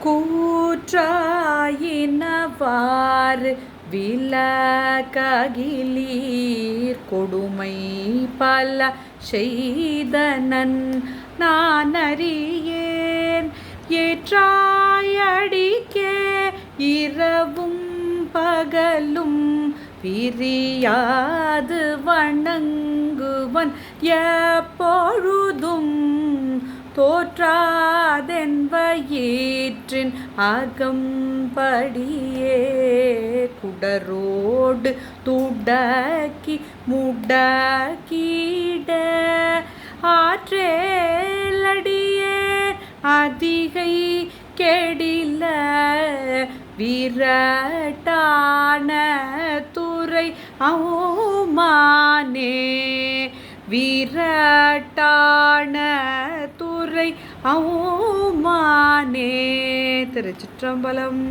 கூற்றாயினவாறு விலககிலீர் கொடுமை பல செய்தனன் நான் அறியேன் ஏற்றாயடிக்கே இரவும் பகலும் பிரியாது வணங்குவன் எப்பொழுதும் தோற்றாதென்வயிற்றின் அகம்படியே குடரோடு துடக்கி முடக்கிட ஆற்றேலடியே அதிகை கெடில விரட்டான துறை அவுமானே விரட்டான துறை அவுமானே. திருச்சிற்றம்பலம்.